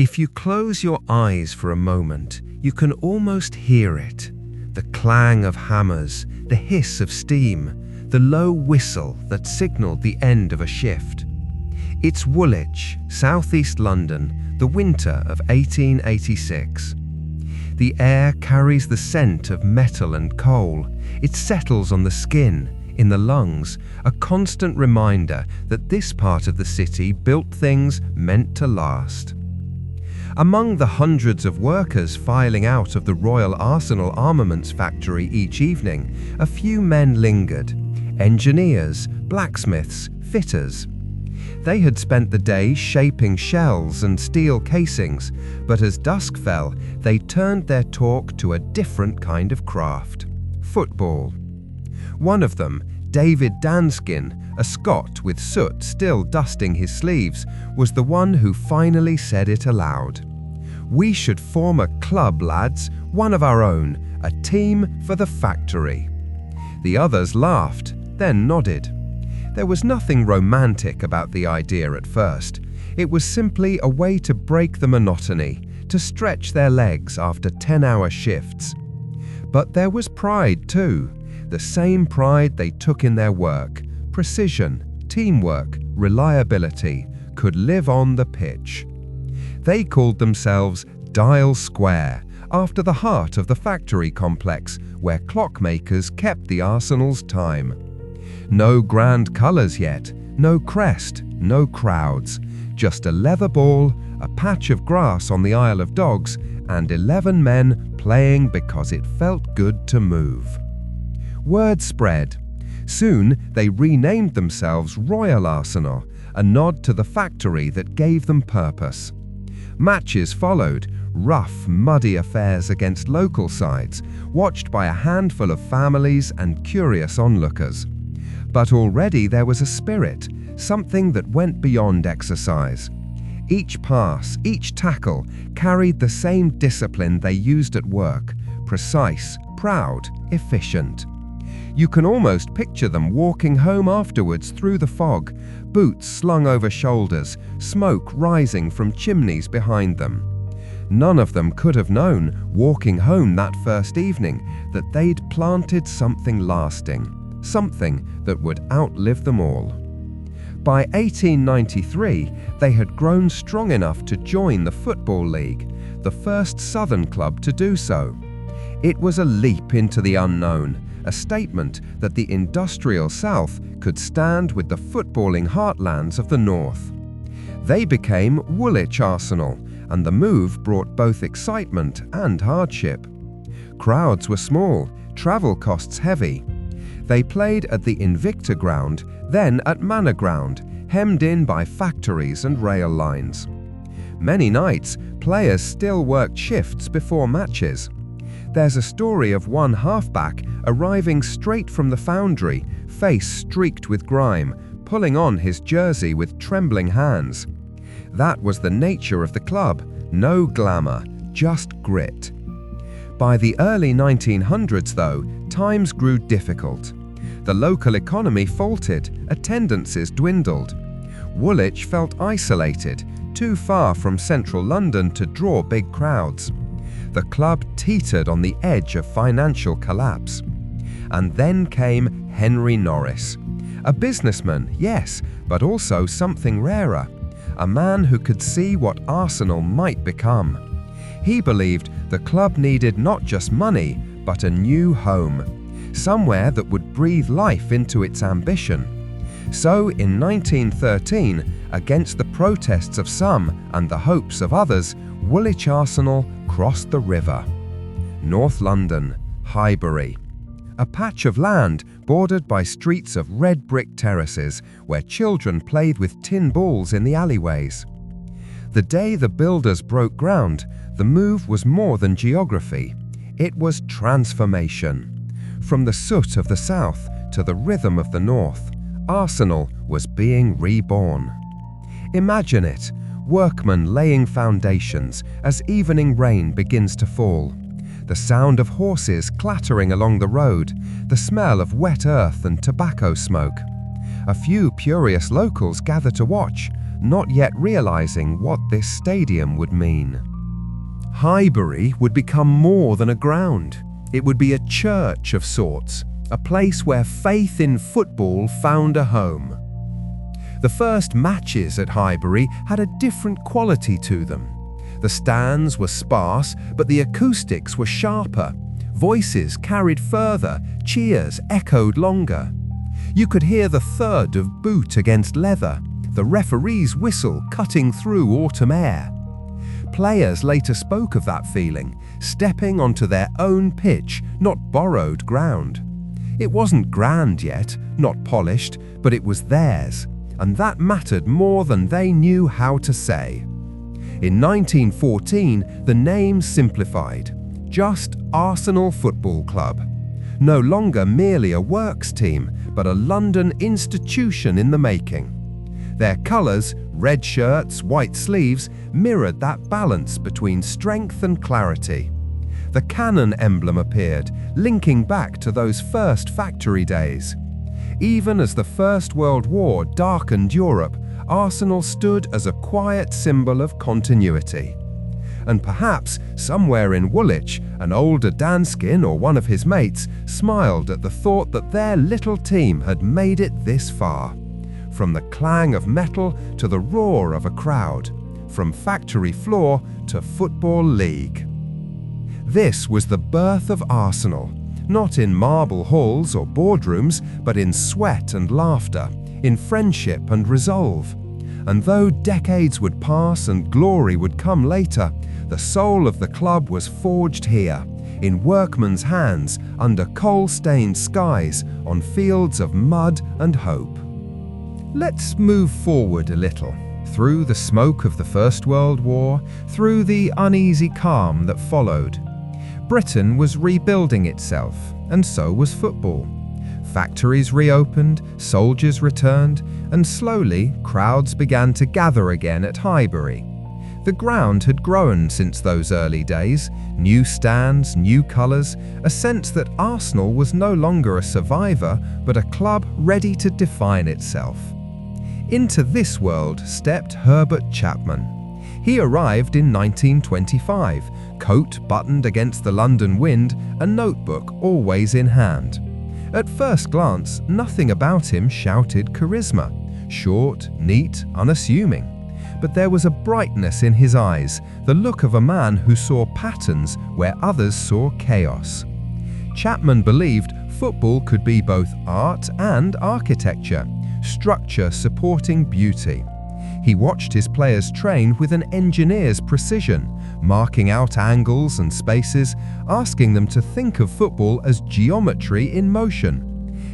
If you close your eyes for a moment, you can almost hear it. The clang of hammers, the hiss of steam, the low whistle that signaled the end of a shift. It's Woolwich, southeast London, the winter of 1886. The air carries the scent of metal and coal. It settles on the skin, in the lungs, a constant reminder that this part of the city built things meant to last. Among the hundreds of workers filing out of the Royal Arsenal Armaments factory each evening, a few men lingered. Engineers, blacksmiths, fitters. They had spent the day shaping shells and steel casings, but as dusk fell, they turned their talk to a different kind of craft: football. One of them, David Danskin, a Scot with soot still dusting his sleeves, was the one who finally said it aloud. "We should form a club, lads, one of our own, a team for the factory." The others laughed, then nodded. There was nothing romantic about the idea at first. It was simply a way to break the monotony, to stretch their legs after 10-hour shifts. But there was pride too, the same pride they took in their work. Precision, teamwork, reliability could live on the pitch. They called themselves Dial Square, after the heart of the factory complex where clockmakers kept the Arsenal's time. No grand colours yet, no crest, no crowds, just a leather ball, a patch of grass on the Isle of Dogs, and 11 men playing because it felt good to move. Word spread. Soon they renamed themselves Royal Arsenal, a nod to the factory that gave them purpose. Matches followed, rough, muddy affairs against local sides, watched by a handful of families and curious onlookers. But already there was a spirit, something that went beyond exercise. Each pass, each tackle, carried the same discipline they used at work: precise, proud, efficient. You can almost picture them walking home afterwards through the fog, boots slung over shoulders, smoke rising from chimneys behind them. None of them could have known, walking home that first evening, that they'd planted something lasting, something that would outlive them all. By 1893, they had grown strong enough to join the Football League, the first Southern club to do so. It was a leap into the unknown, a statement that the industrial South could stand with the footballing heartlands of the North. They became Woolwich Arsenal, and the move brought both excitement and hardship. Crowds were small, travel costs heavy. They played at the Invicta ground, then at Manor Ground, hemmed in by factories and rail lines. Many nights, players still worked shifts before matches. There's a story of one halfback arriving straight from the foundry, face streaked with grime, pulling on his jersey with trembling hands. That was the nature of the club, no glamour, just grit. By the early 1900s, though, times grew difficult. The local economy faltered, attendances dwindled. Woolwich felt isolated, too far from central London to draw big crowds. The club teetered on the edge of financial collapse. And then came Henry Norris. A businessman, yes, but also something rarer. A man who could see what Arsenal might become. He believed the club needed not just money, but a new home. Somewhere that would breathe life into its ambition. So in 1913, against the protests of some and the hopes of others, Woolwich Arsenal crossed the river. North London, Highbury. A patch of land bordered by streets of red brick terraces where children played with tin balls in the alleyways. The day the builders broke ground, the move was more than geography. It was transformation. From the soot of the south to the rhythm of the north, Arsenal was being reborn. Imagine it, workmen laying foundations as evening rain begins to fall. The sound of horses clattering along the road, the smell of wet earth and tobacco smoke. A few curious locals gather to watch, not yet realizing what this stadium would mean. Highbury would become more than a ground. It would be a church of sorts, a place where faith in football found a home. The first matches at Highbury had a different quality to them. The stands were sparse, but the acoustics were sharper. Voices carried further, cheers echoed longer. You could hear the thud of boot against leather, the referee's whistle cutting through autumn air. Players later spoke of that feeling, stepping onto their own pitch, not borrowed ground. It wasn't grand yet, not polished, but it was theirs, and that mattered more than they knew how to say. In 1914, the name simplified. Just Arsenal Football Club. No longer merely a works team, but a London institution in the making. Their colours, red shirts, white sleeves, mirrored that balance between strength and clarity. The cannon emblem appeared, linking back to those first factory days. Even as the First World War darkened Europe, Arsenal stood as a quiet symbol of continuity. And perhaps, somewhere in Woolwich, an older Danskin or one of his mates smiled at the thought that their little team had made it this far. From the clang of metal to the roar of a crowd, from factory floor to football league. This was the birth of Arsenal, not in marble halls or boardrooms, but in sweat and laughter, in friendship and resolve. And though decades would pass and glory would come later, the soul of the club was forged here, in workmen's hands, under coal-stained skies, on fields of mud and hope. Let's move forward a little, through the smoke of the First World War, through the uneasy calm that followed. Britain was rebuilding itself, and so was football. Factories reopened, soldiers returned, and slowly crowds began to gather again at Highbury. The ground had grown since those early days, new stands, new colours, a sense that Arsenal was no longer a survivor, but a club ready to define itself. Into this world stepped Herbert Chapman. He arrived in 1925, coat buttoned against the London wind, a notebook always in hand. At first glance, nothing about him shouted charisma. Short, neat, unassuming. But there was a brightness in his eyes, the look of a man who saw patterns where others saw chaos. Chapman believed football could be both art and architecture, structure supporting beauty. He watched his players train with an engineer's precision, marking out angles and spaces, asking them to think of football as geometry in motion.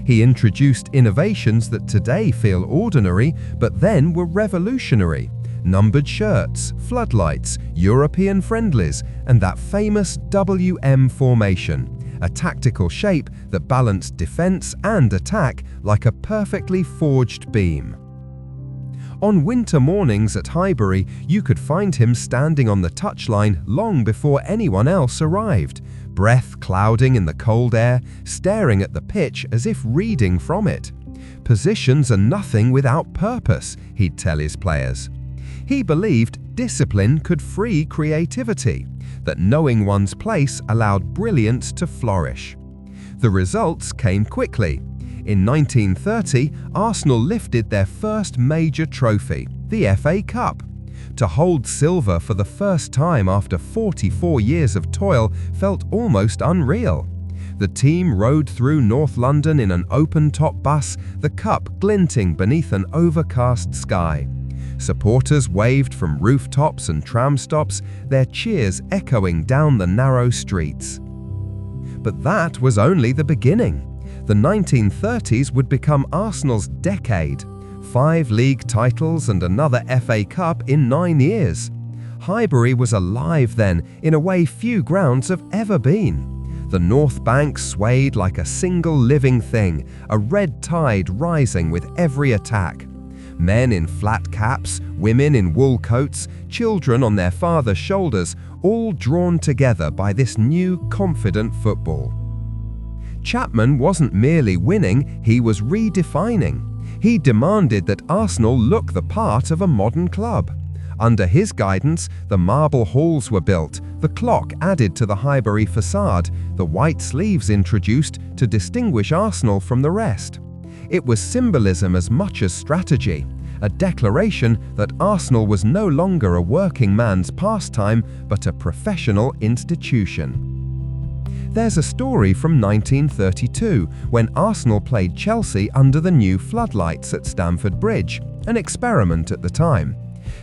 He introduced innovations that today feel ordinary, but then were revolutionary. Numbered shirts, floodlights, European friendlies, and that famous WM formation, a tactical shape that balanced defense and attack like a perfectly forged beam. On winter mornings at Highbury, you could find him standing on the touchline long before anyone else arrived, breath clouding in the cold air, staring at the pitch as if reading from it. Positions are nothing without purpose, he'd tell his players. He believed discipline could free creativity, that knowing one's place allowed brilliance to flourish. The results came quickly. In 1930, Arsenal lifted their first major trophy, the FA Cup. To hold silver for the first time after 44 years of toil felt almost unreal. The team rode through North London in an open-top bus, the cup glinting beneath an overcast sky. Supporters waved from rooftops and tram stops, their cheers echoing down the narrow streets. But that was only the beginning. The 1930s would become Arsenal's decade. 5 league titles and another FA Cup in 9 years. Highbury was alive then, in a way few grounds have ever been. The North Bank swayed like a single living thing, a red tide rising with every attack. Men in flat caps, women in wool coats, children on their fathers' shoulders, all drawn together by this new, confident football. Chapman wasn't merely winning, he was redefining. He demanded that Arsenal look the part of a modern club. Under his guidance, the marble halls were built, the clock added to the Highbury facade, the white sleeves introduced to distinguish Arsenal from the rest. It was symbolism as much as strategy, a declaration that Arsenal was no longer a working man's pastime but a professional institution. There's a story from 1932 when Arsenal played Chelsea under the new floodlights at Stamford Bridge, an experiment at the time.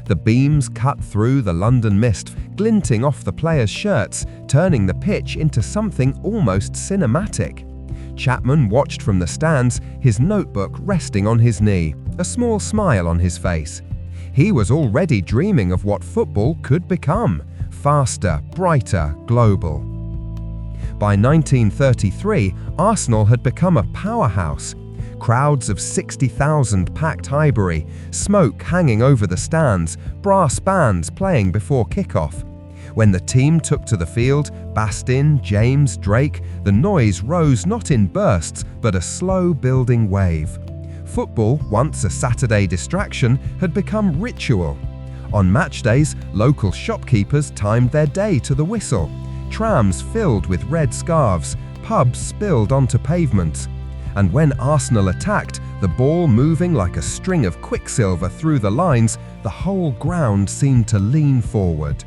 The beams cut through the London mist, glinting off the players' shirts, turning the pitch into something almost cinematic. Chapman watched from the stands, his notebook resting on his knee, a small smile on his face. He was already dreaming of what football could become: faster, brighter, global. By 1933, Arsenal had become a powerhouse. Crowds of 60,000 packed Highbury, smoke hanging over the stands, brass bands playing before kickoff. When the team took to the field, Bastin, James, Drake, the noise rose not in bursts but a slow building wave. Football, once a Saturday distraction, had become ritual. On match days, local shopkeepers timed their day to the whistle. Trams filled with red scarves, pubs spilled onto pavements. And when Arsenal attacked, the ball moving like a string of quicksilver through the lines, the whole ground seemed to lean forward.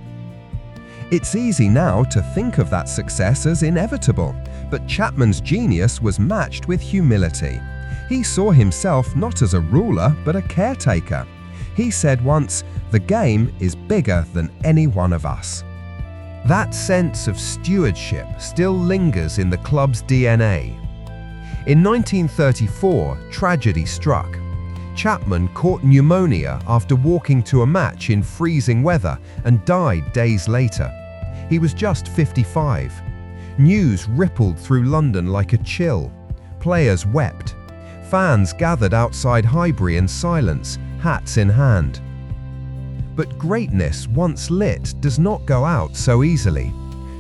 It's easy now to think of that success as inevitable, but Chapman's genius was matched with humility. He saw himself not as a ruler, but a caretaker. He said once, "The game is bigger than any one of us." That sense of stewardship still lingers in the club's DNA. In 1934, tragedy struck. Chapman caught pneumonia after walking to a match in freezing weather and died days later. He was just 55. News rippled through London like a chill. Players wept. Fans gathered outside Highbury in silence, hats in hand. But greatness once lit does not go out so easily.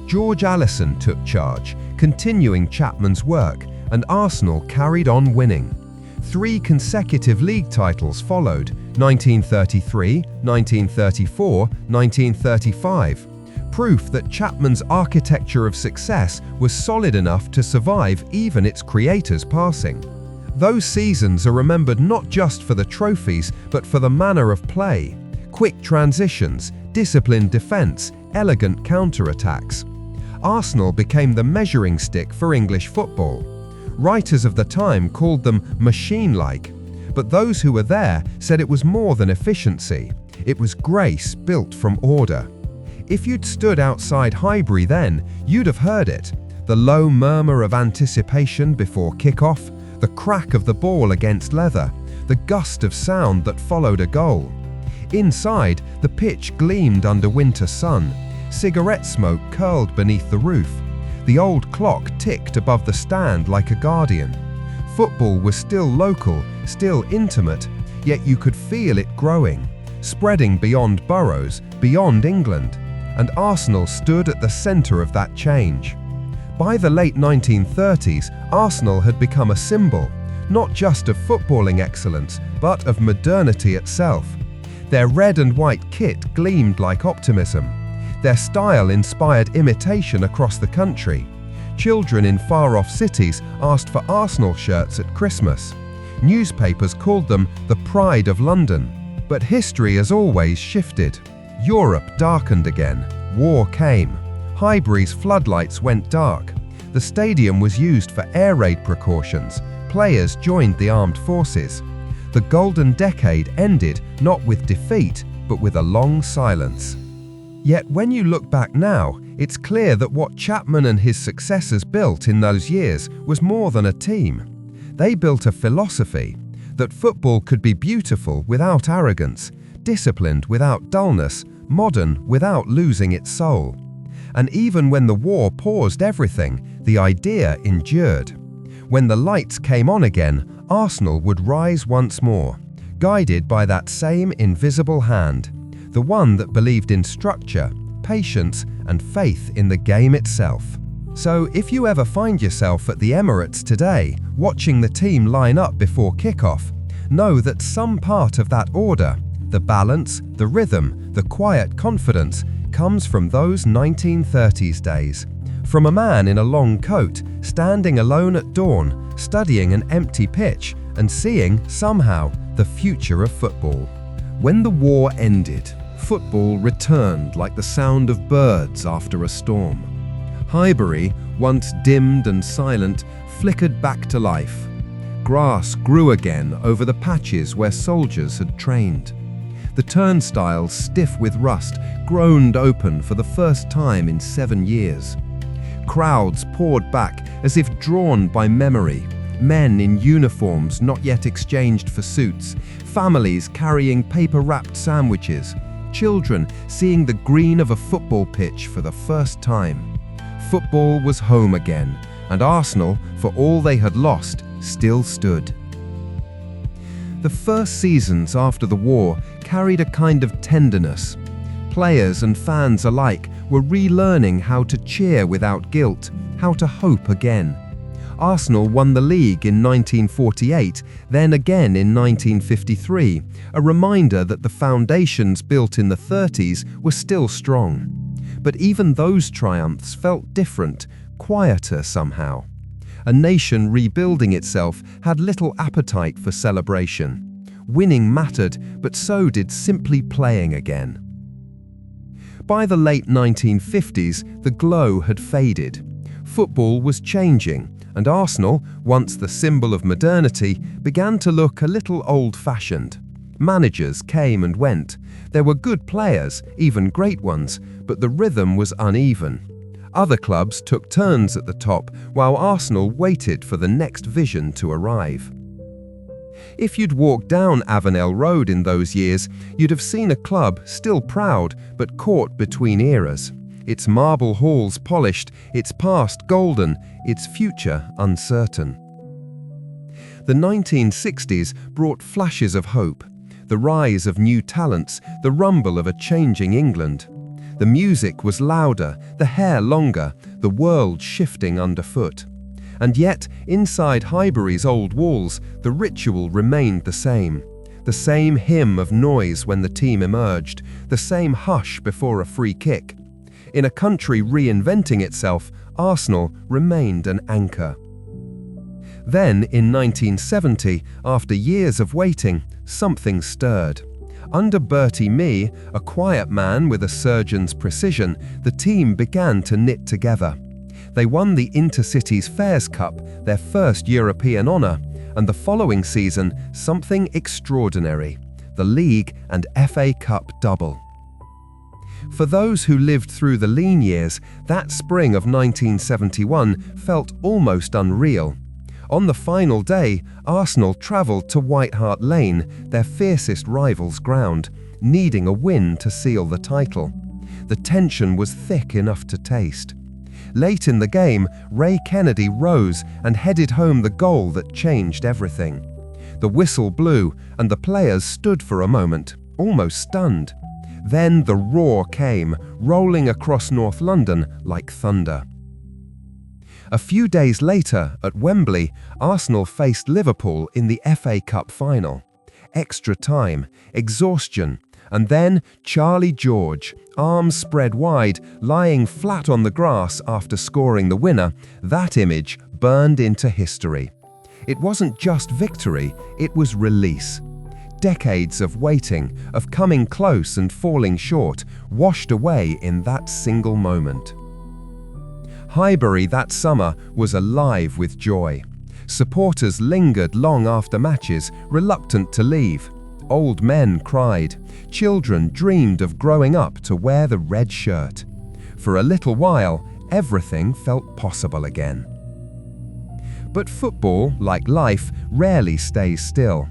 George Allison took charge, continuing Chapman's work, and Arsenal carried on winning. 3 consecutive league titles followed: 1933, 1934, 1935. Proof that Chapman's architecture of success was solid enough to survive even its creator's passing. Those seasons are remembered not just for the trophies, but for the manner of play. Quick transitions, disciplined defence, elegant counter-attacks. Arsenal became the measuring stick for English football. Writers of the time called them machine-like, but those who were there said it was more than efficiency. It was grace built from order. If you'd stood outside Highbury then, you'd have heard it. The low murmur of anticipation before kick-off, the crack of the ball against leather, the gust of sound that followed a goal. Inside, the pitch gleamed under winter sun. Cigarette smoke curled beneath the roof. The old clock ticked above the stand like a guardian. Football was still local, still intimate, yet you could feel it growing, spreading beyond boroughs, beyond England. And Arsenal stood at the centre of that change. By the late 1930s, Arsenal had become a symbol, not just of footballing excellence, but of modernity itself. Their red and white kit gleamed like optimism. Their style inspired imitation across the country. Children in far-off cities asked for Arsenal shirts at Christmas. Newspapers called them the pride of London. But history has always shifted. Europe darkened again. War came. Highbury's floodlights went dark. The stadium was used for air raid precautions. Players joined the armed forces. The golden decade ended not with defeat, but with a long silence. Yet when you look back now, it's clear that what Chapman and his successors built in those years was more than a team. They built a philosophy that football could be beautiful without arrogance, disciplined without dullness, modern without losing its soul. And even when the war paused everything, the idea endured. When the lights came on again, Arsenal would rise once more, guided by that same invisible hand, the one that believed in structure, patience, and faith in the game itself. So if you ever find yourself at the Emirates today, watching the team line up before kickoff, know that some part of that order, the balance, the rhythm, the quiet confidence, comes from those 1930s days. From a man in a long coat, standing alone at dawn, studying an empty pitch, and seeing, somehow, the future of football. When the war ended, football returned like the sound of birds after a storm. Highbury, once dimmed and silent, flickered back to life. Grass grew again over the patches where soldiers had trained. The turnstiles, stiff with rust, groaned open for the first time in 7 years. Crowds poured back as if drawn by memory. Men in uniforms not yet exchanged for suits, families carrying paper-wrapped sandwiches, children seeing the green of a football pitch for the first time. Football was home again, and Arsenal, for all they had lost, still stood. The first seasons after the war carried a kind of tenderness. Players and fans alike were relearning how to cheer without guilt, how to hope again. Arsenal won the league in 1948, then again in 1953, a reminder that the foundations built in the 30s were still strong. But even those triumphs felt different, quieter somehow. A nation rebuilding itself had little appetite for celebration. Winning mattered, but so did simply playing again. By the late 1950s, the glow had faded. Football was changing, and Arsenal, once the symbol of modernity, began to look a little old-fashioned. Managers came and went. There were good players, even great ones, but the rhythm was uneven. Other clubs took turns at the top, while Arsenal waited for the next vision to arrive. If you'd walked down Avenel Road in those years, you'd have seen a club still proud but caught between eras. Its marble halls polished, its past golden, its future uncertain. The 1960s brought flashes of hope, the rise of new talents, the rumble of a changing England. The music was louder, the hair longer, the world shifting underfoot. And yet, inside Highbury's old walls, the ritual remained the same hymn of noise when the team emerged, the same hush before a free kick. In a country reinventing itself, Arsenal remained an anchor. Then, in 1970, after years of waiting, something stirred. Under Bertie Mee, a quiet man with a surgeon's precision, the team began to knit together. They won the Intercities Fairs Cup, their first European honour, and the following season, something extraordinary: the League and FA Cup double. For those who lived through the lean years, that spring of 1971 felt almost unreal. On the final day, Arsenal travelled to White Hart Lane, their fiercest rivals' ground, needing a win to seal the title. The tension was thick enough to taste. Late in the game, Ray Kennedy rose and headed home the goal that changed everything. The whistle blew, and the players stood for a moment, almost stunned. Then the roar came, rolling across North London like thunder. A few days later, at Wembley, Arsenal faced Liverpool in the FA Cup final. Extra time, exhaustion, and then Charlie George, arms spread wide, lying flat on the grass after scoring the winner. That image burned into history. It wasn't just victory, it was release. Decades of waiting, of coming close and falling short, washed away in that single moment. Highbury that summer was alive with joy. Supporters lingered long after matches, reluctant to leave. Old men cried. Children dreamed of growing up to wear the red shirt. For a little while, everything felt possible again. But football, like life, rarely stays still.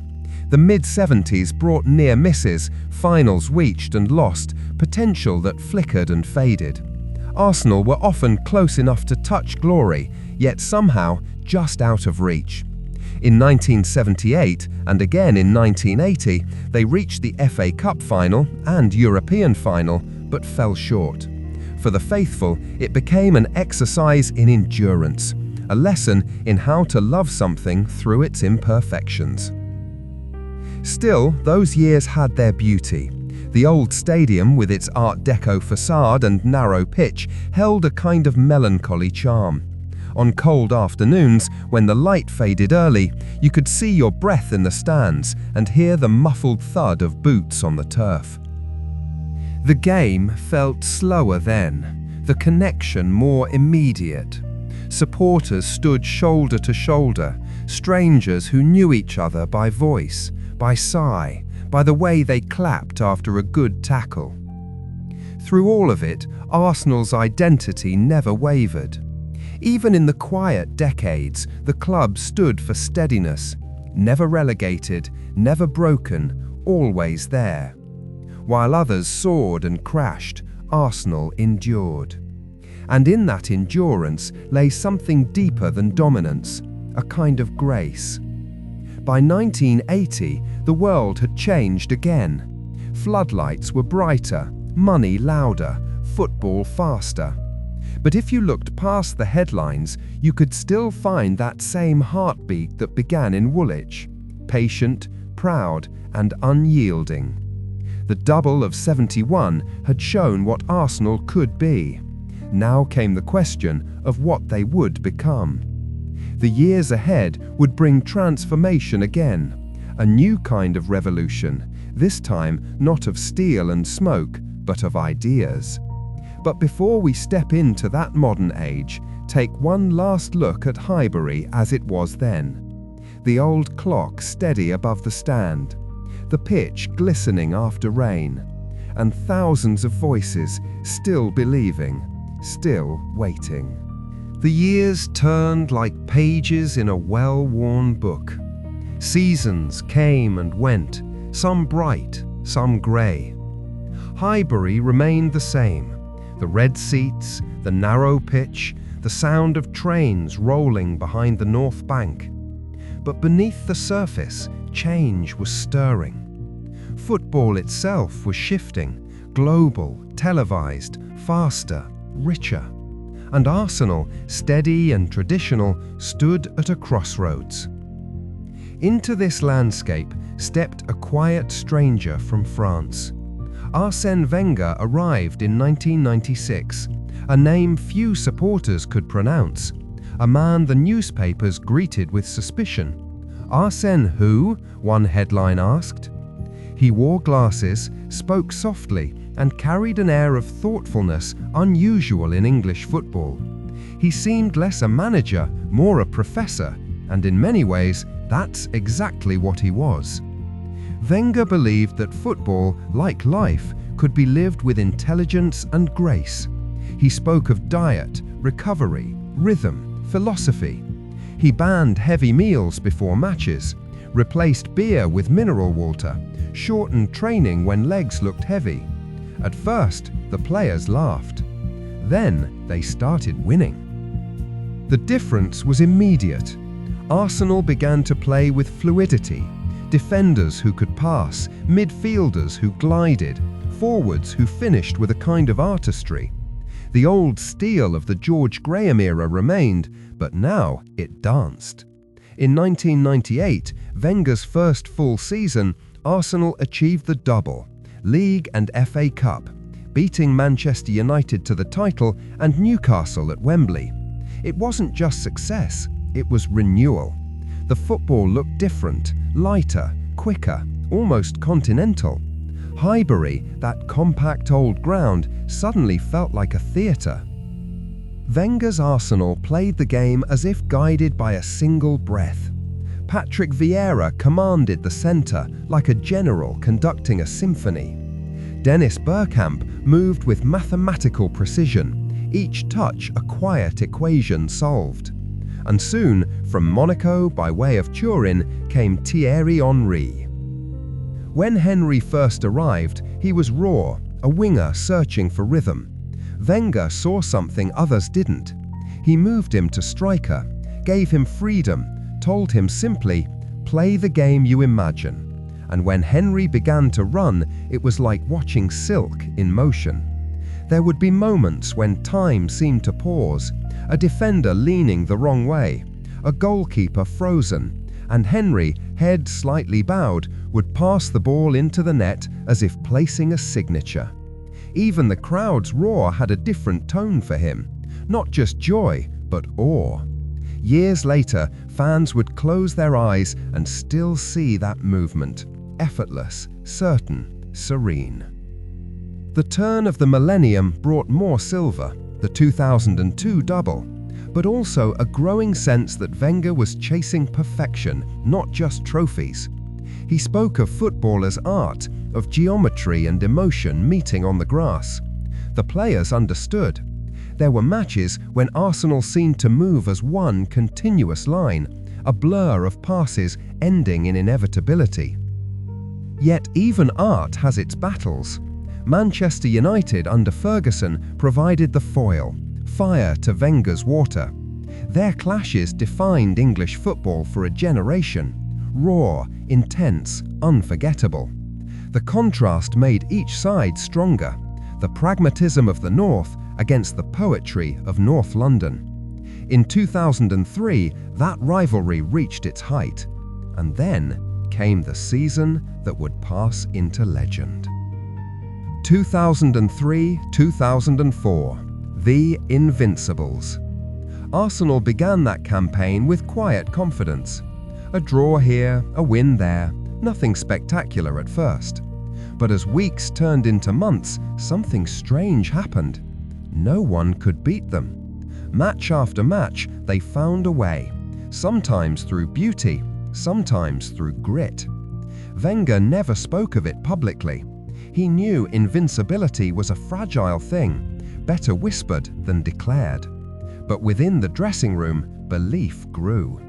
The mid-70s brought near misses, finals reached and lost, potential that flickered and faded. Arsenal were often close enough to touch glory, yet somehow just out of reach. In 1978 and again in 1980, they reached the FA Cup final and European final, but fell short. For the faithful, it became an exercise in endurance, a lesson in how to love something through its imperfections. Still, those years had their beauty. The old stadium, with its Art Deco facade and narrow pitch, held a kind of melancholy charm. On cold afternoons, when the light faded early, you could see your breath in the stands and hear the muffled thud of boots on the turf. The game felt slower then, the connection more immediate. Supporters stood shoulder to shoulder, strangers who knew each other by voice, by sigh, by the way they clapped after a good tackle. Through all of it, Arsenal's identity never wavered. Even in the quiet decades, the club stood for steadiness, never relegated, never broken, always there. While others soared and crashed, Arsenal endured. And in that endurance lay something deeper than dominance, a kind of grace. By 1980, the world had changed again. Floodlights were brighter, money louder, football faster. But if you looked past the headlines, you could still find that same heartbeat that began in Woolwich, patient, proud, and unyielding. The double of '71 had shown what Arsenal could be. Now came the question of what they would become. The years ahead would bring transformation again, a new kind of revolution, this time not of steel and smoke, but of ideas. But before we step into that modern age, take one last look at Highbury as it was then. The old clock steady above the stand, the pitch glistening after rain, and thousands of voices still believing, still waiting. The years turned like pages in a well-worn book. Seasons came and went, some bright, some grey. Highbury remained the same. The red seats, the narrow pitch, the sound of trains rolling behind the North Bank. But beneath the surface, change was stirring. Football itself was shifting, global, televised, faster, richer. And Arsenal, steady and traditional, stood at a crossroads. Into this landscape stepped a quiet stranger from France. Arsène Wenger arrived in 1996, a name few supporters could pronounce, a man the newspapers greeted with suspicion. Arsène who? One headline asked. He wore glasses, spoke softly, and carried an air of thoughtfulness unusual in English football. He seemed less a manager, more a professor, and in many ways, that's exactly what he was. Wenger believed that football, like life, could be lived with intelligence and grace. He spoke of diet, recovery, rhythm, philosophy. He banned heavy meals before matches, replaced beer with mineral water, shortened training when legs looked heavy. At first, the players laughed. Then they started winning. The difference was immediate. Arsenal began to play with fluidity. Defenders who could pass, midfielders who glided, forwards who finished with a kind of artistry. The old steel of the George Graham era remained, but now it danced. In 1998, Wenger's first full season, Arsenal achieved the double, League and FA Cup, beating Manchester United to the title and Newcastle at Wembley. It wasn't just success, it was renewal. The football looked different, lighter, quicker, almost continental. Highbury, that compact old ground, suddenly felt like a theatre. Wenger's Arsenal played the game as if guided by a single breath. Patrick Vieira commanded the centre like a general conducting a symphony. Dennis Bergkamp moved with mathematical precision, each touch a quiet equation solved. And soon, from Monaco by way of Turin, came Thierry Henry. When Henry first arrived, he was raw, a winger searching for rhythm. Wenger saw something others didn't. He moved him to striker, gave him freedom, told him simply, play the game you imagine. And when Henry began to run, it was like watching silk in motion. There would be moments when time seemed to pause, a defender leaning the wrong way, a goalkeeper frozen, and Henry, head slightly bowed, would pass the ball into the net as if placing a signature. Even the crowd's roar had a different tone for him, not just joy, but awe. Years later, fans would close their eyes and still see that movement, effortless, certain, serene. The turn of the millennium brought more silver, the 2002 double, but also a growing sense that Wenger was chasing perfection, not just trophies. He spoke of football as art, of geometry and emotion meeting on the grass. The players understood. There were matches when Arsenal seemed to move as one continuous line, a blur of passes ending in inevitability. Yet even art has its battles. Manchester United under Ferguson provided the foil, fire to Wenger's water. Their clashes defined English football for a generation, raw, intense, unforgettable. The contrast made each side stronger, the pragmatism of the North against the poetry of North London. In 2003, that rivalry reached its height, and then came the season that would pass into legend. 2003-2004, the Invincibles. Arsenal began that campaign with quiet confidence. A draw here, a win there, nothing spectacular at first. But as weeks turned into months, something strange happened. No one could beat them. Match after match, they found a way, sometimes through beauty, sometimes through grit. Wenger never spoke of it publicly. He knew invincibility was a fragile thing, better whispered than declared. But within the dressing room, belief grew.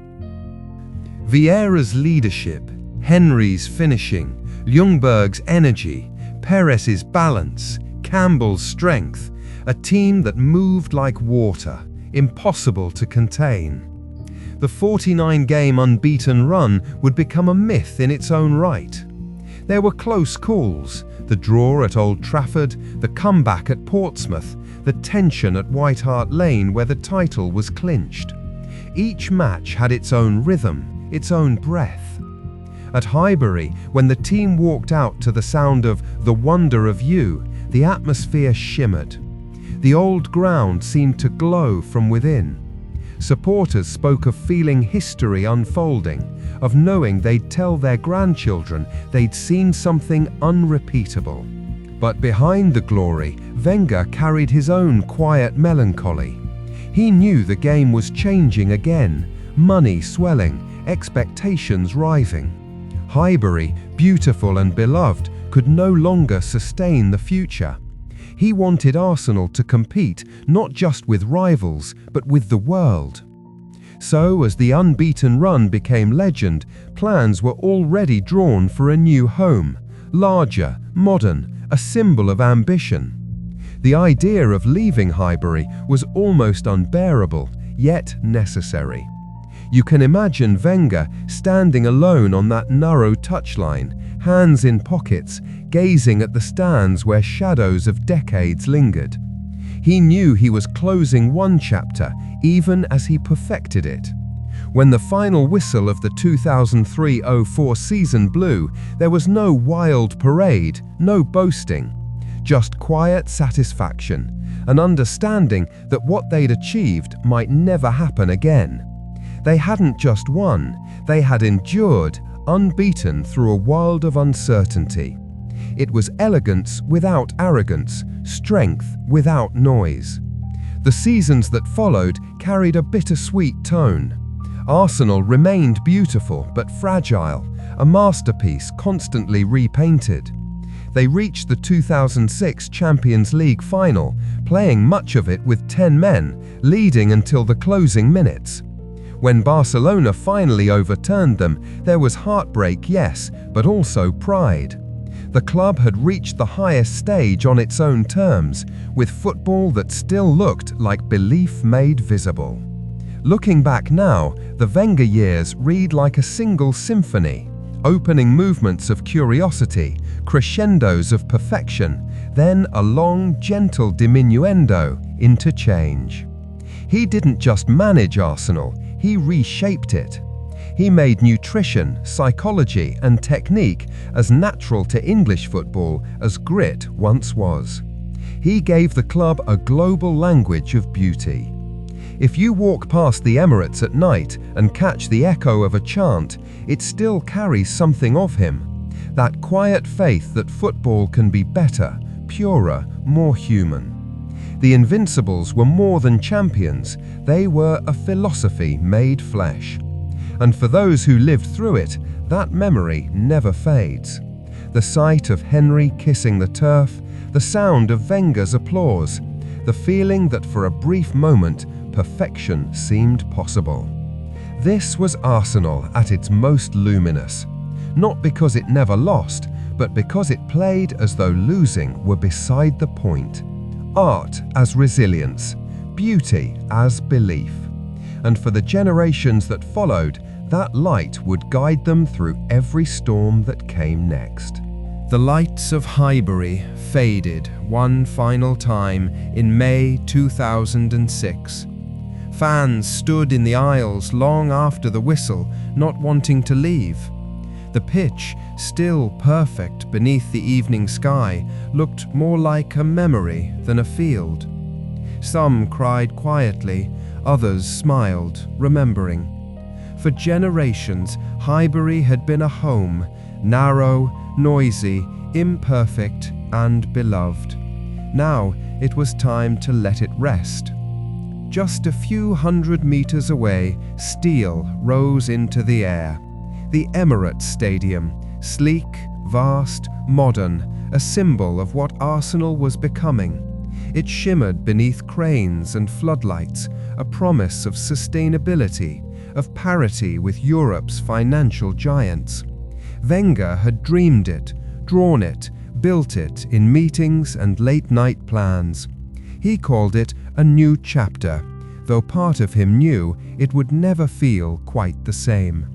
Vieira's leadership, Henry's finishing, Ljungberg's energy, Perez's balance, Campbell's strength, a team that moved like water, impossible to contain. The 49-game unbeaten run would become a myth in its own right. There were close calls, the draw at Old Trafford, the comeback at Portsmouth, the tension at White Hart Lane where the title was clinched. Each match had its own rhythm, its own breath. At Highbury, when the team walked out to the sound of "The Wonder of You," the atmosphere shimmered. The old ground seemed to glow from within. Supporters spoke of feeling history unfolding, of knowing they'd tell their grandchildren they'd seen something unrepeatable. But behind the glory, Wenger carried his own quiet melancholy. He knew the game was changing again, money swelling, expectations rising. Highbury, beautiful and beloved, could no longer sustain the future. He wanted Arsenal to compete not just with rivals, but with the world. So, as the unbeaten run became legend, plans were already drawn for a new home, larger, modern, a symbol of ambition. The idea of leaving Highbury was almost unbearable, yet necessary. You can imagine Wenger standing alone on that narrow touchline, hands in pockets, gazing at the stands where shadows of decades lingered. He knew he was closing one chapter, even as he perfected it. When the final whistle of the 2003-04 season blew, there was no wild parade, no boasting, just quiet satisfaction, an understanding that what they'd achieved might never happen again. They hadn't just won, they had endured, unbeaten through a world of uncertainty. It was elegance without arrogance, strength without noise. The seasons that followed carried a bittersweet tone. Arsenal remained beautiful but fragile, a masterpiece constantly repainted. They reached the 2006 Champions League final, playing much of it with 10 men, leading until the closing minutes. When Barcelona finally overturned them, there was heartbreak, yes, but also pride. The club had reached the highest stage on its own terms, with football that still looked like belief made visible. Looking back now, the Wenger years read like a single symphony, opening movements of curiosity, crescendos of perfection, then a long, gentle diminuendo into change. He didn't just manage Arsenal, he reshaped it. He made nutrition, psychology, and technique as natural to English football as grit once was. He gave the club a global language of beauty. If you walk past the Emirates at night and catch the echo of a chant, it still carries something of him. That quiet faith that football can be better, purer, more human. The Invincibles were more than champions, they were a philosophy made flesh. And for those who lived through it, that memory never fades. The sight of Henry kissing the turf, the sound of Wenger's applause, the feeling that for a brief moment perfection seemed possible. This was Arsenal at its most luminous, not because it never lost, but because it played as though losing were beside the point. Art as resilience, beauty as belief. And for the generations that followed, that light would guide them through every storm that came next. The lights of Highbury faded one final time in May 2006. Fans stood in the aisles long after the whistle, not wanting to leave. The pitch, still perfect beneath the evening sky, looked more like a memory than a field. Some cried quietly, others smiled, remembering. For generations, Highbury had been a home, narrow, noisy, imperfect, and beloved. Now it was time to let it rest. Just a few hundred meters away, steel rose into the air. The Emirates Stadium, sleek, vast, modern, a symbol of what Arsenal was becoming. It shimmered beneath cranes and floodlights, a promise of sustainability, of parity with Europe's financial giants. Wenger had dreamed it, drawn it, built it in meetings and late-night plans. He called it a new chapter, though part of him knew it would never feel quite the same.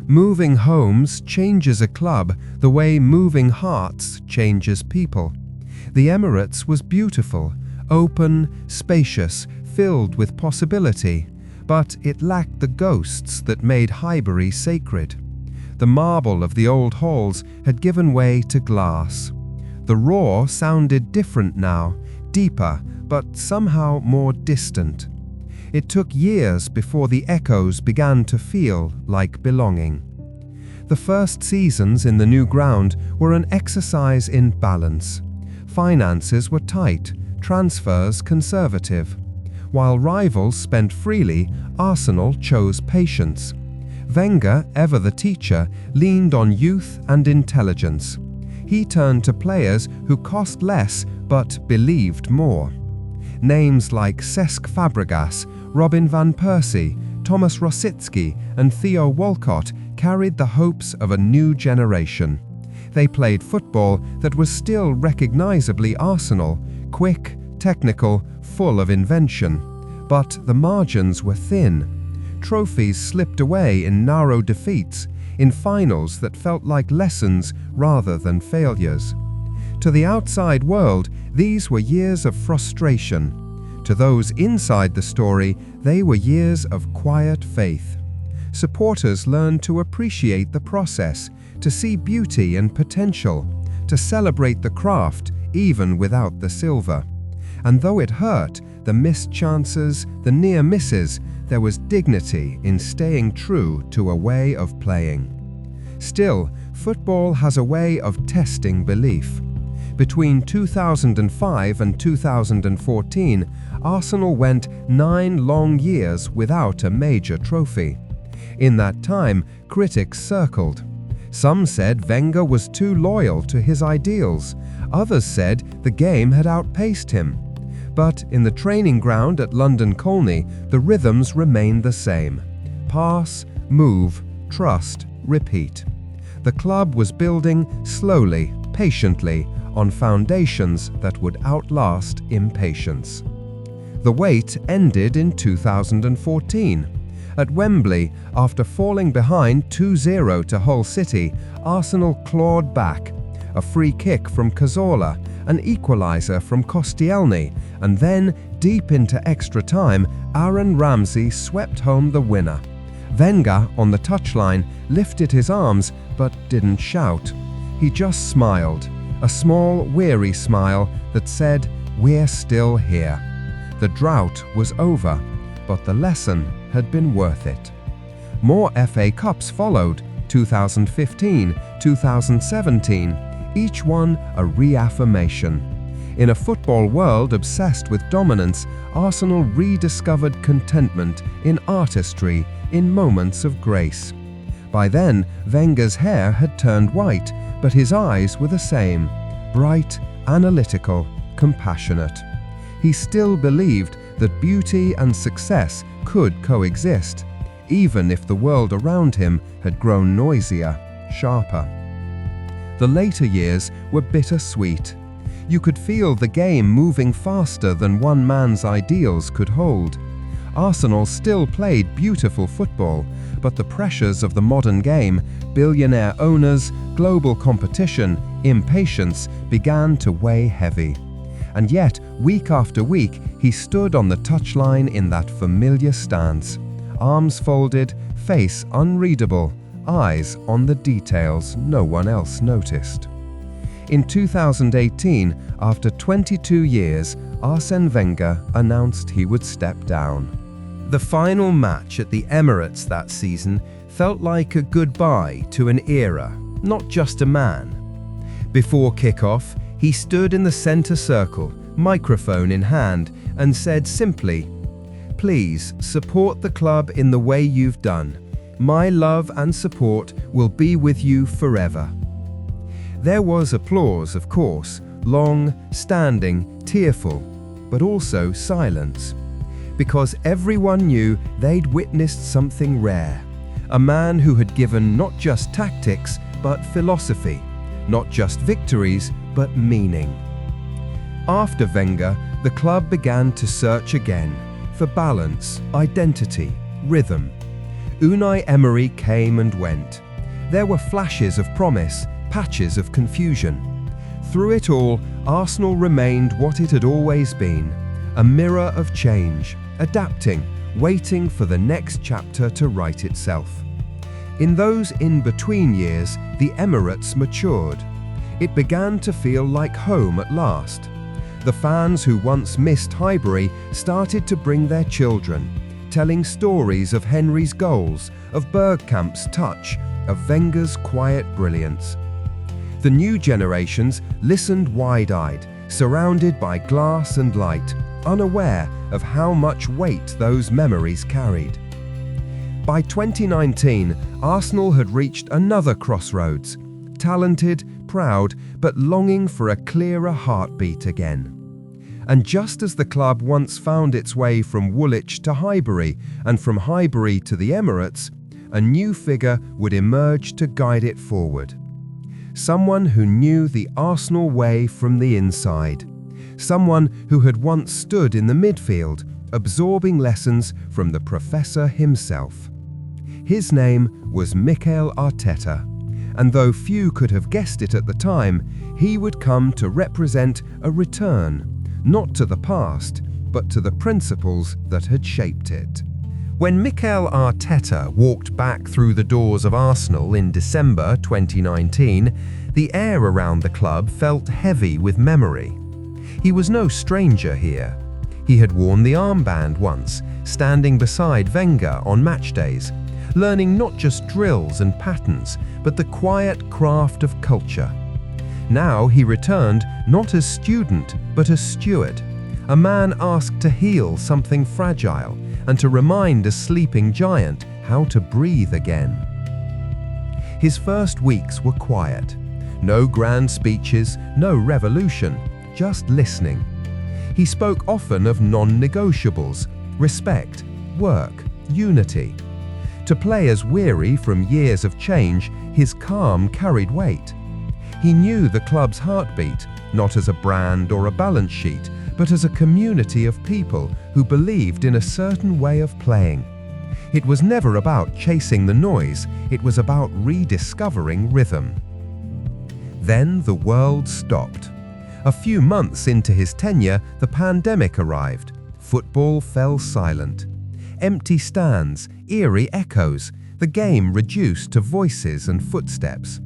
Moving homes changes a club the way moving hearts changes people. The Emirates was beautiful, open, spacious, filled with possibility, but it lacked the ghosts that made Highbury sacred. The marble of the old halls had given way to glass. The roar sounded different now, deeper, but somehow more distant. It took years before the echoes began to feel like belonging. The first seasons in the new ground were an exercise in balance. Finances were tight, transfers conservative. While rivals spent freely, Arsenal chose patience. Wenger, ever the teacher, leaned on youth and intelligence. He turned to players who cost less but believed more. Names like Cesc Fabregas, Robin van Persie, Thomas Rosicki, and Theo Walcott carried the hopes of a new generation. They played football that was still recognizably Arsenal, quick, technical, full of invention. But the margins were thin. Trophies slipped away in narrow defeats, in finals that felt like lessons rather than failures. To the outside world, these were years of frustration. To those inside the story, they were years of quiet faith. Supporters learned to appreciate the process, to see beauty and potential, to celebrate the craft even without the silver. And though it hurt, the missed chances, the near misses, there was dignity in staying true to a way of playing. Still, football has a way of testing belief. Between 2005 and 2014, Arsenal went 9 long years without a major trophy. In that time, critics circled. Some said Wenger was too loyal to his ideals. Others said the game had outpaced him. But in the training ground at London Colney, the rhythms remained the same. Pass, move, trust, repeat. The club was building slowly, patiently, on foundations that would outlast impatience. The wait ended in 2014. At Wembley, after falling behind 2-0 to Hull City, Arsenal clawed back. A free kick from Cazorla, an equaliser from Koscielny, and then, deep into extra time, Aaron Ramsey swept home the winner. Wenger, on the touchline, lifted his arms but didn't shout. He just smiled, a small, weary smile that said, "We're still here." The drought was over, but the lesson had been worth it. More FA Cups followed, 2015, 2017, each one a reaffirmation. In a football world obsessed with dominance, Arsenal rediscovered contentment in artistry, in moments of grace. By then, Wenger's hair had turned white, but his eyes were the same, bright, analytical, compassionate. He still believed that beauty and success could coexist, even if the world around him had grown noisier, sharper. The later years were bittersweet. You could feel the game moving faster than one man's ideals could hold. Arsenal still played beautiful football, but the pressures of the modern game, billionaire owners, global competition, impatience began to weigh heavy. And yet, week after week, he stood on the touchline in that familiar stance, arms folded, face unreadable, eyes on the details no one else noticed. In 2018, after 22 years, Arsène Wenger announced he would step down. The final match at the Emirates that season felt like a goodbye to an era, not just a man. Before kick-off, he stood in the center circle, microphone in hand, and said simply, "Please support the club in the way you've done. My love and support will be with you forever." There was applause, of course, long, standing, tearful, but also silence. Because everyone knew they'd witnessed something rare. A man who had given not just tactics, but philosophy. Not just victories, but meaning. After Wenger, the club began to search again for balance, identity, rhythm. Unai Emery came and went. There were flashes of promise, patches of confusion. Through it all, Arsenal remained what it had always been, a mirror of change, adapting, waiting for the next chapter to write itself. In those in-between years, the Emirates matured. It began to feel like home at last. The fans who once missed Highbury started to bring their children, telling stories of Henry's goals, of Bergkamp's touch, of Wenger's quiet brilliance. The new generations listened wide-eyed, surrounded by glass and light, unaware of how much weight those memories carried. By 2019, Arsenal had reached another crossroads, talented, proud, but longing for a clearer heartbeat again. And just as the club once found its way from Woolwich to Highbury, and from Highbury to the Emirates, a new figure would emerge to guide it forward. Someone who knew the Arsenal way from the inside. Someone who had once stood in the midfield, absorbing lessons from the professor himself. His name was Mikel Arteta, and though few could have guessed it at the time, he would come to represent a return, not to the past, but to the principles that had shaped it. When Mikel Arteta walked back through the doors of Arsenal in December 2019, the air around the club felt heavy with memory. He was no stranger here. He had worn the armband once, standing beside Wenger on match days, learning not just drills and patterns, but the quiet craft of culture. Now he returned not as student, but as steward, a man asked to heal something fragile and to remind a sleeping giant how to breathe again. His first weeks were quiet. No grand speeches, no revolution, just listening. He spoke often of non-negotiables, respect, work, unity. To players weary from years of change, his calm carried weight. He knew the club's heartbeat, not as a brand or a balance sheet, but as a community of people who believed in a certain way of playing. It was never about chasing the noise, it was about rediscovering rhythm. Then the world stopped. A few months into his tenure, the pandemic arrived. Football fell silent. Empty stands, eerie echoes, the game reduced to voices and footsteps.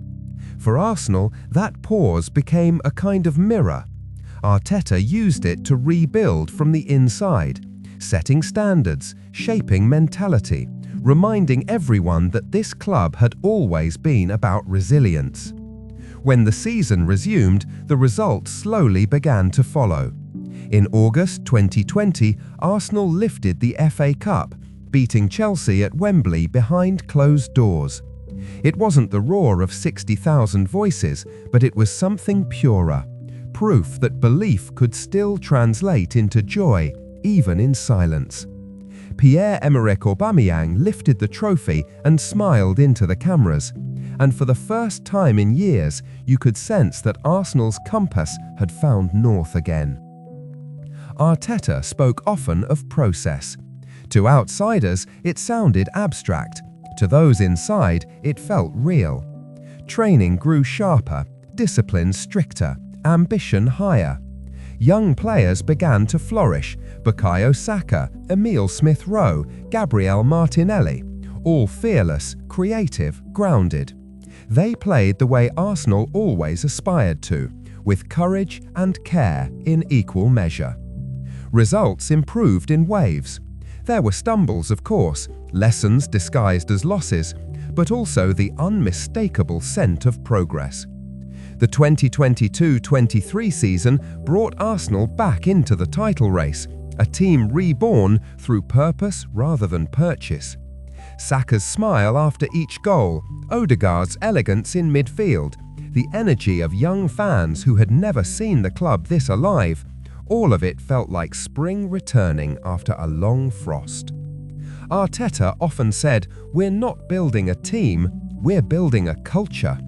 For Arsenal, that pause became a kind of mirror. Arteta used it to rebuild from the inside, setting standards, shaping mentality, reminding everyone that this club had always been about resilience. When the season resumed, the results slowly began to follow. In August 2020, Arsenal lifted the FA Cup, beating Chelsea at Wembley behind closed doors. It wasn't the roar of 60,000 voices, but it was something purer, proof that belief could still translate into joy, even in silence. Pierre-Emerick Aubameyang lifted the trophy and smiled into the cameras, and for the first time in years, you could sense that Arsenal's compass had found north again. Arteta spoke often of process. To outsiders, it sounded abstract. To those inside, it felt real. Training grew sharper, discipline stricter, ambition higher. Young players began to flourish: Bukayo Saka, Emile Smith-Rowe, Gabriel Martinelli, all fearless, creative, grounded. They played the way Arsenal always aspired to, with courage and care in equal measure. Results improved in waves. There were stumbles, of course, lessons disguised as losses, but also the unmistakable scent of progress. The 2022-23 season brought Arsenal back into the title race, a team reborn through purpose rather than purchase. Saka's smile after each goal, Odegaard's elegance in midfield, the energy of young fans who had never seen the club this alive, all of it felt like spring returning after a long frost. Arteta often said, "We're not building a team, we're building a culture."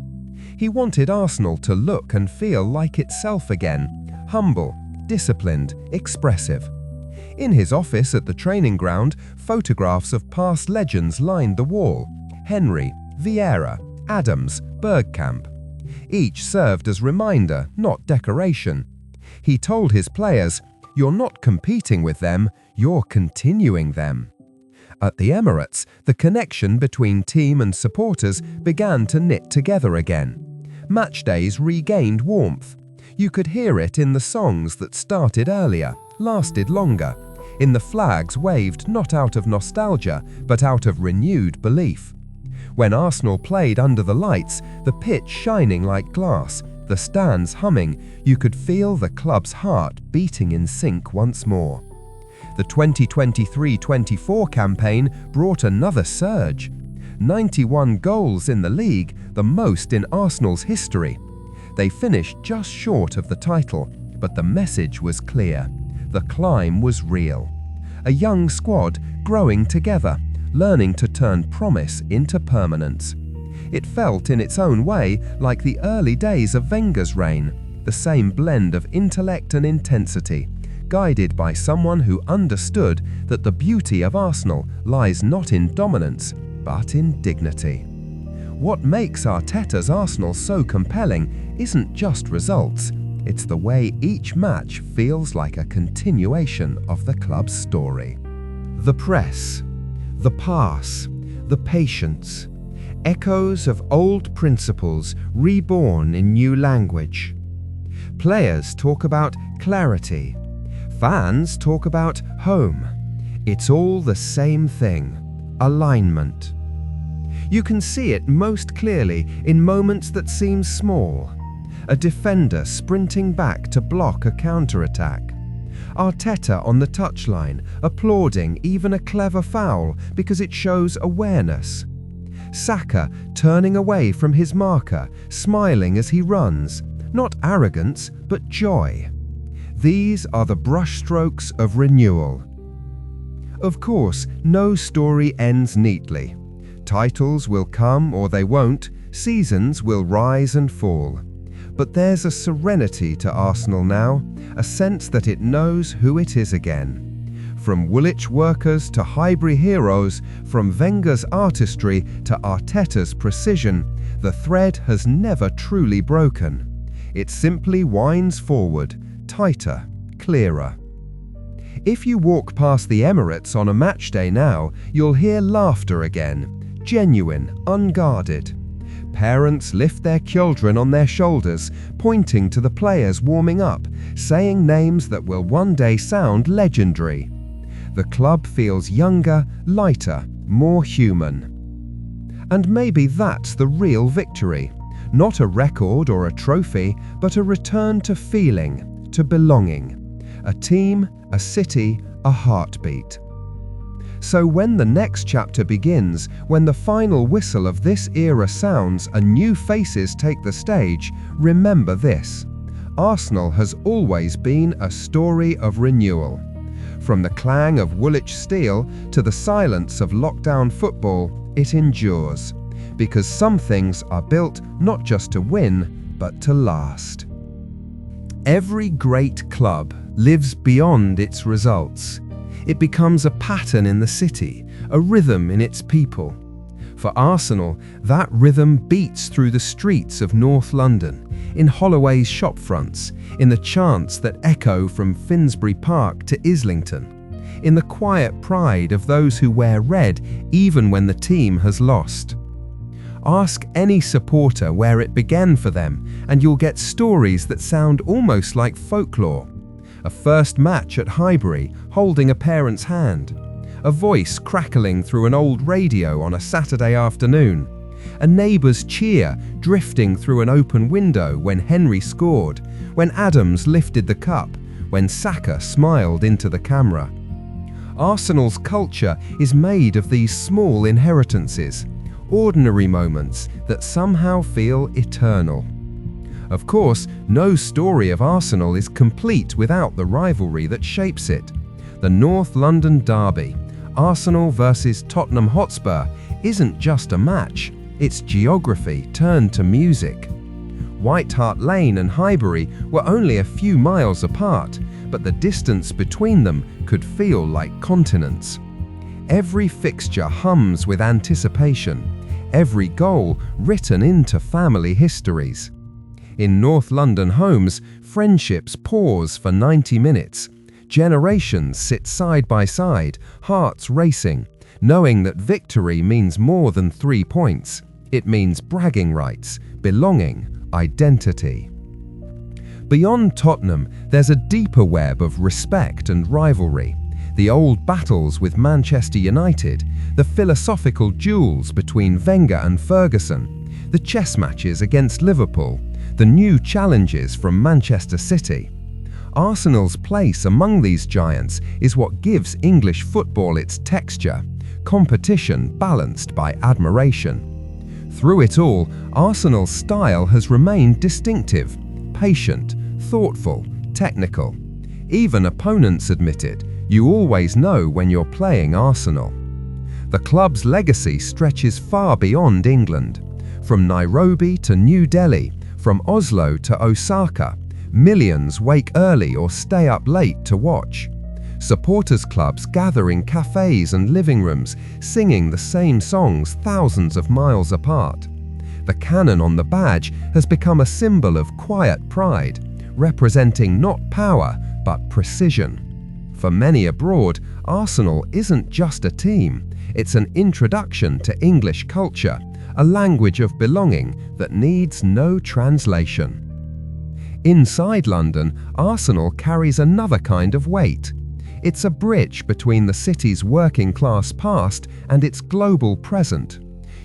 He wanted Arsenal to look and feel like itself again, humble, disciplined, expressive. In his office at the training ground, photographs of past legends lined the wall: Henry, Vieira, Adams, Bergkamp. Each served as reminder, not decoration. He told his players, "You're not competing with them, you're continuing them." At the Emirates, the connection between team and supporters began to knit together again. Match days regained warmth. You could hear it in the songs that started earlier, lasted longer, in the flags waved not out of nostalgia, but out of renewed belief. When Arsenal played under the lights, the pitch shining like glass, the stands humming, you could feel the club's heart beating in sync once more. The 2023-24 campaign brought another surge. 91 goals in the league, the most in Arsenal's history. They finished just short of the title, but the message was clear. The climb was real. A young squad growing together, learning to turn promise into permanence. It felt in its own way like the early days of Wenger's reign, the same blend of intellect and intensity, guided by someone who understood that the beauty of Arsenal lies not in dominance, but in dignity. What makes Arteta's Arsenal so compelling isn't just results, it's the way each match feels like a continuation of the club's story. The press, the pass, the patience, echoes of old principles reborn in new language. Players talk about clarity, fans talk about home. It's all the same thing: alignment. You can see it most clearly in moments that seem small. A defender sprinting back to block a counter-attack. Arteta on the touchline, applauding even a clever foul because it shows awareness. Saka turning away from his marker, smiling as he runs. Not arrogance, but joy. These are the brushstrokes of renewal. Of course, no story ends neatly. Titles will come or they won't, seasons will rise and fall. But there's a serenity to Arsenal now, a sense that it knows who it is again. From Woolwich workers to Highbury heroes, from Wenger's artistry to Arteta's precision, the thread has never truly broken. It simply winds forward, tighter, clearer. If you walk past the Emirates on a match day now, you'll hear laughter again, genuine, unguarded. Parents lift their children on their shoulders, pointing to the players warming up, saying names that will one day sound legendary. The club feels younger, lighter, more human. And maybe that's the real victory. Not a record or a trophy, but a return to feeling, to belonging. A team, a city, a heartbeat. So when the next chapter begins, when the final whistle of this era sounds and new faces take the stage, remember this: Arsenal has always been a story of renewal. From the clang of Woolwich steel to the silence of lockdown football, it endures. Because some things are built not just to win, but to last. Every great club lives beyond its results. It becomes a pattern in the city, a rhythm in its people. For Arsenal, that rhythm beats through the streets of North London, in Holloway's shopfronts, in the chants that echo from Finsbury Park to Islington, in the quiet pride of those who wear red even when the team has lost. Ask any supporter where it began for them, and you'll get stories that sound almost like folklore. A first match at Highbury, holding a parent's hand. A voice crackling through an old radio on a Saturday afternoon. A neighbour's cheer drifting through an open window when Henry scored, when Adams lifted the cup, when Saka smiled into the camera. Arsenal's culture is made of these small inheritances, ordinary moments that somehow feel eternal. Of course, no story of Arsenal is complete without the rivalry that shapes it. The North London derby, Arsenal versus Tottenham Hotspur, isn't just a match, it's geography turned to music. White Hart Lane and Highbury were only a few miles apart, but the distance between them could feel like continents. Every fixture hums with anticipation, every goal written into family histories. In North London homes, friendships pause for 90 minutes. Generations sit side by side, hearts racing, knowing that victory means more than 3 points. It means bragging rights, belonging, identity. Beyond Tottenham, there's a deeper web of respect and rivalry. The old battles with Manchester United, the philosophical duels between Wenger and Ferguson, the chess matches against Liverpool, the new challenges from Manchester City. Arsenal's place among these giants is what gives English football its texture, competition balanced by admiration. Through it all, Arsenal's style has remained distinctive, patient, thoughtful, technical. Even opponents admit it. You always know when you're playing Arsenal. The club's legacy stretches far beyond England. From Nairobi to New Delhi, from Oslo to Osaka, millions wake early or stay up late to watch. Supporters clubs gather in cafes and living rooms, singing the same songs thousands of miles apart. The cannon on the badge has become a symbol of quiet pride, representing not power but precision. For many abroad, Arsenal isn't just a team, it's an introduction to English culture, a language of belonging that needs no translation. Inside London, Arsenal carries another kind of weight. It's a bridge between the city's working-class past and its global present.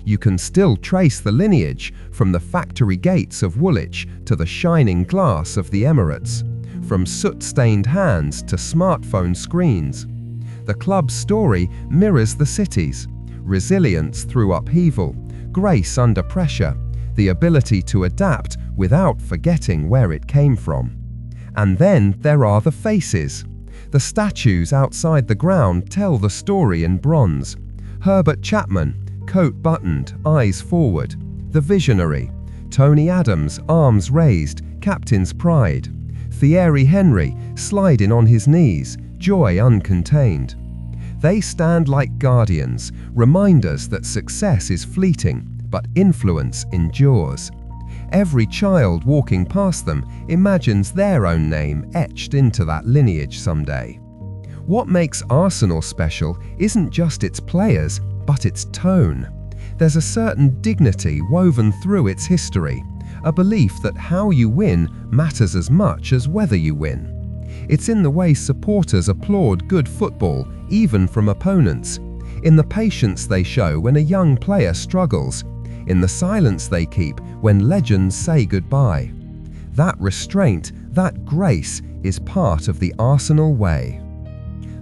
You can still trace the lineage from the factory gates of Woolwich to the shining glass of the Emirates, from soot-stained hands to smartphone screens. The club's story mirrors the city's: resilience through upheaval, grace under pressure, the ability to adapt without forgetting where it came from. And then there are the faces. The statues outside the ground tell the story in bronze. Herbert Chapman, coat buttoned, eyes forward. The visionary. Tony Adams, arms raised, captain's pride. Thierry Henry, sliding on his knees, joy uncontained. They stand like guardians, reminders that success is fleeting, but influence endures. Every child walking past them imagines their own name etched into that lineage someday. What makes Arsenal special isn't just its players, but its tone. There's a certain dignity woven through its history, a belief that how you win matters as much as whether you win. It's in the way supporters applaud good football, even from opponents, in the patience they show when a young player struggles, in the silence they keep when legends say goodbye. That restraint, that grace, is part of the Arsenal way.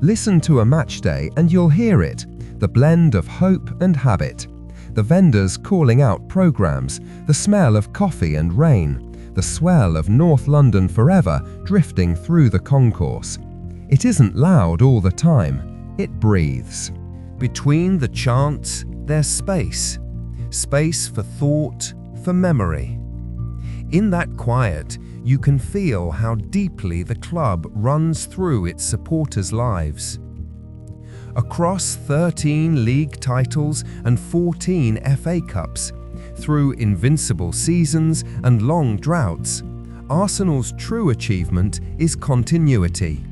Listen to a match day and you'll hear it, the blend of hope and habit. The vendors calling out programs, the smell of coffee and rain, the swell of North London Forever drifting through the concourse. It isn't loud all the time, it breathes. Between the chants, there's space. Space for thought, for memory. In that quiet, you can feel how deeply the club runs through its supporters' lives. Across 13 league titles and 14 FA Cups, through invincible seasons and long droughts, Arsenal's true achievement is continuity.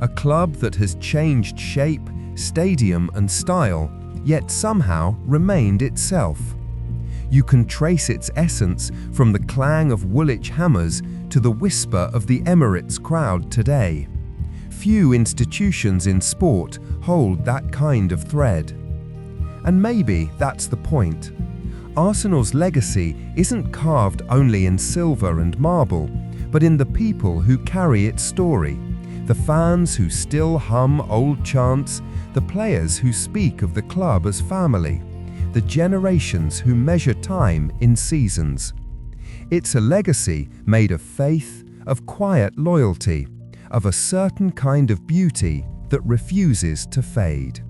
A club that has changed shape, stadium and style, yet somehow remained itself. You can trace its essence from the clang of Woolwich hammers to the whisper of the Emirates crowd today. Few institutions in sport hold that kind of thread. And maybe that's the point. Arsenal's legacy isn't carved only in silver and marble, but in the people who carry its story, the fans who still hum old chants, the players who speak of the club as family, the generations who measure time in seasons. It's a legacy made of faith, of quiet loyalty, of a certain kind of beauty that refuses to fade.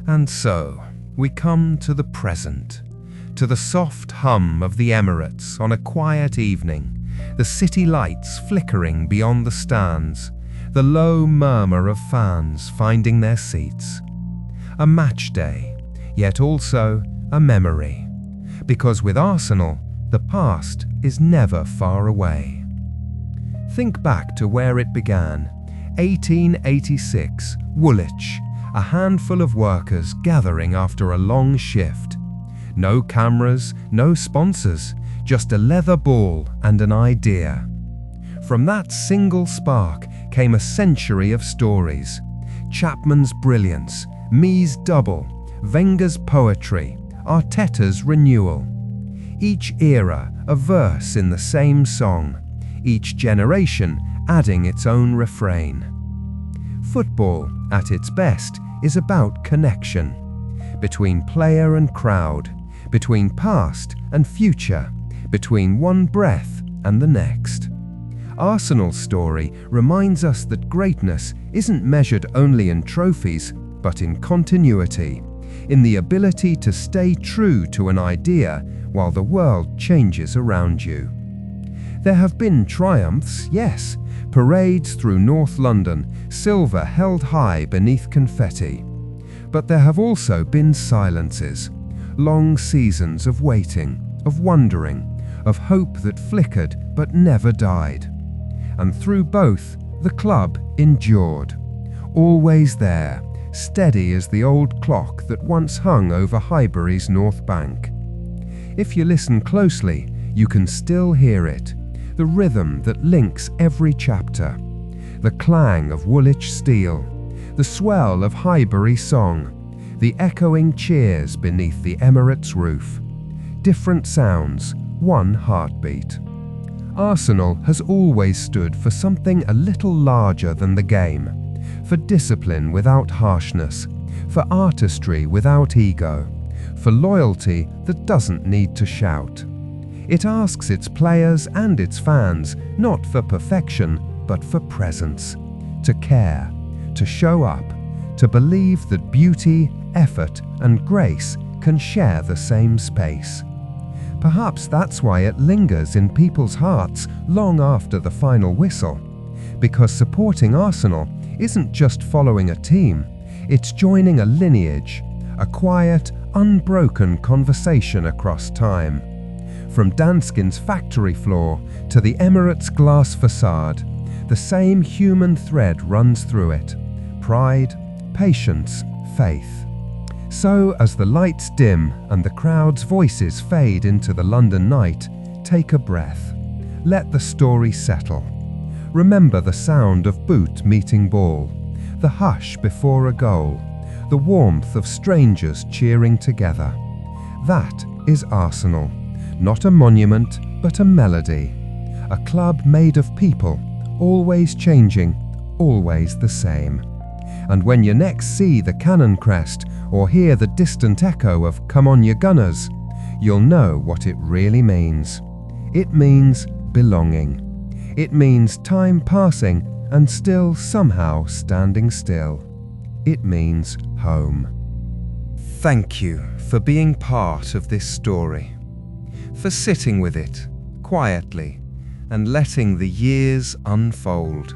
And so, we come to the present, to the soft hum of the Emirates on a quiet evening, the city lights flickering beyond the stands, the low murmur of fans finding their seats. A match day, yet also a memory, because with Arsenal, the past is never far away. Think back to where it began, 1886, Woolwich, a handful of workers gathering after a long shift. No cameras, no sponsors, just a leather ball and an idea. From that single spark came a century of stories. Chapman's brilliance, Mee's double, Wenger's poetry, Arteta's renewal. Each era a verse in the same song, each generation adding its own refrain. Football, at its best, is about connection. Between player and crowd, between past and future, between one breath and the next. Arsenal's story reminds us that greatness isn't measured only in trophies, but in continuity, in the ability to stay true to an idea while the world changes around you. There have been triumphs, yes, parades through North London, silver held high beneath confetti. But there have also been silences, long seasons of waiting, of wondering, of hope that flickered but never died. And through both, the club endured, always there, steady as the old clock that once hung over Highbury's North Bank. If you listen closely, you can still hear it, the rhythm that links every chapter, the clang of Woolwich steel, the swell of Highbury song, the echoing cheers beneath the Emirates roof. Different sounds, one heartbeat. Arsenal has always stood for something a little larger than the game, for discipline without harshness, for artistry without ego, for loyalty that doesn't need to shout. It asks its players and its fans not for perfection, but for presence, to care, to show up, to believe that beauty, effort, and grace can share the same space. Perhaps that's why it lingers in people's hearts long after the final whistle, because supporting Arsenal isn't just following a team, it's joining a lineage, a quiet, unbroken conversation across time. From Danskin's factory floor to the Emirates glass facade, the same human thread runs through it. pride, patience, faith. So, as the lights dim and the crowd's voices fade into the London night, take a breath. Let the story settle. Remember the sound of boot meeting ball, the hush before a goal, the warmth of strangers cheering together. That is Arsenal, not a monument, but a melody. A club made of people, always changing, always the same. And when you next see the cannon crest or hear the distant echo of "Come on, you Gunners," you'll know what it really means. It means belonging. It means time passing and still somehow standing still. It means home. Thank you for being part of this story, for sitting with it quietly and letting the years unfold.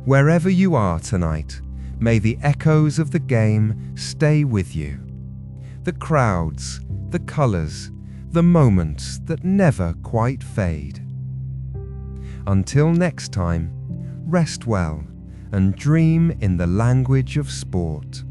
Wherever you are tonight, may the echoes of the game stay with you. The crowds, the colours, the moments that never quite fade. Until next time, rest well and dream in the language of sport.